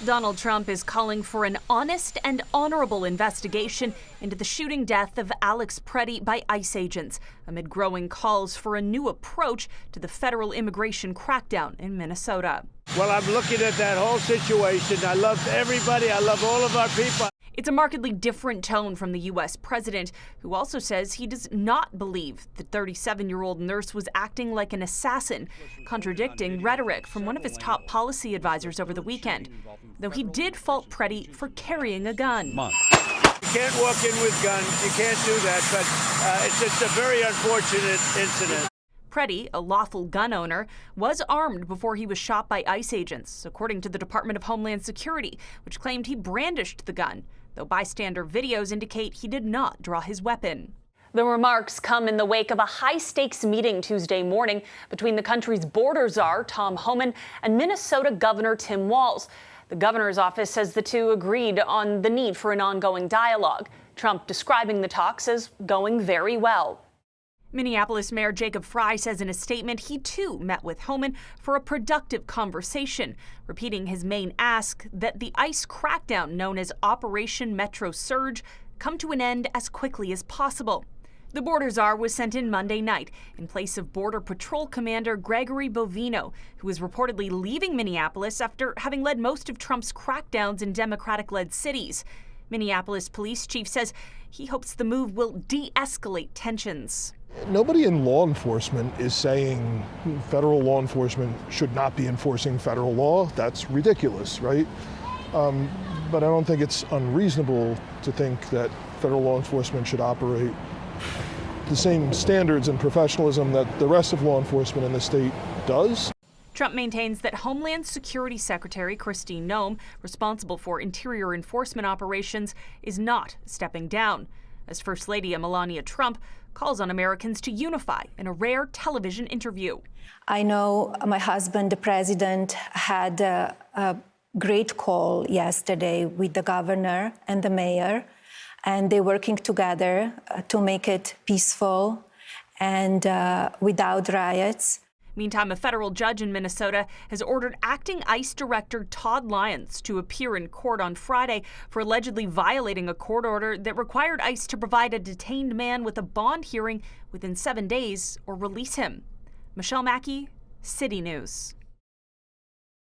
Donald Trump is calling for an honest and honorable investigation into the shooting death of Alex Pretti by ICE agents, amid growing calls for a new approach to the federal immigration crackdown in Minnesota. Well, I'm looking at that whole situation. I love everybody. I love all of our people. It's a markedly different tone from the U.S. president, who also says he does not believe the 37-year-old nurse was acting like an assassin, contradicting rhetoric from one of his top policy advisors over the weekend, though he did fault Pretti for carrying a gun. You can't walk in with guns. You can't do that, but it's just a very unfortunate incident. Pretti, a lawful gun owner, was armed before he was shot by ICE agents, according to the Department of Homeland Security, which claimed he brandished the gun, though bystander videos indicate he did not draw his weapon. The remarks come in the wake of a high-stakes meeting Tuesday morning between the country's border czar, Tom Homan, and Minnesota Governor Tim Walz. The governor's office says the two agreed on the need for an ongoing dialogue, Trump describing the talks as going very well. Minneapolis Mayor Jacob Frey says in a statement he too met with Homan for a productive conversation, repeating his main ask that the ICE crackdown known as Operation Metro Surge come to an end as quickly as possible. The border czar was sent in Monday night in place of Border Patrol Commander Gregory Bovino, who is reportedly leaving Minneapolis after having led most of Trump's crackdowns in Democratic-led cities. Minneapolis police chief says he hopes the move will de-escalate tensions. Nobody in law enforcement is saying federal law enforcement should not be enforcing federal law. That's ridiculous, right? But I don't think it's unreasonable to think that federal law enforcement should operate the same standards and professionalism that the rest of law enforcement in the state does. Trump maintains that Homeland Security Secretary Kristi Noem, responsible for interior enforcement operations, is not stepping down, as First Lady Melania Trump calls on Americans to unify in a rare television interview. I know my husband, the president, had a great call yesterday with the governor and the mayor, and they're working together to make it peaceful and without riots. Meantime, a federal judge in Minnesota has ordered acting ICE Director Todd Lyons to appear in court on Friday for allegedly violating a court order that required ICE to provide a detained man with a bond hearing within 7 days or release him. Michelle Mackey, City News.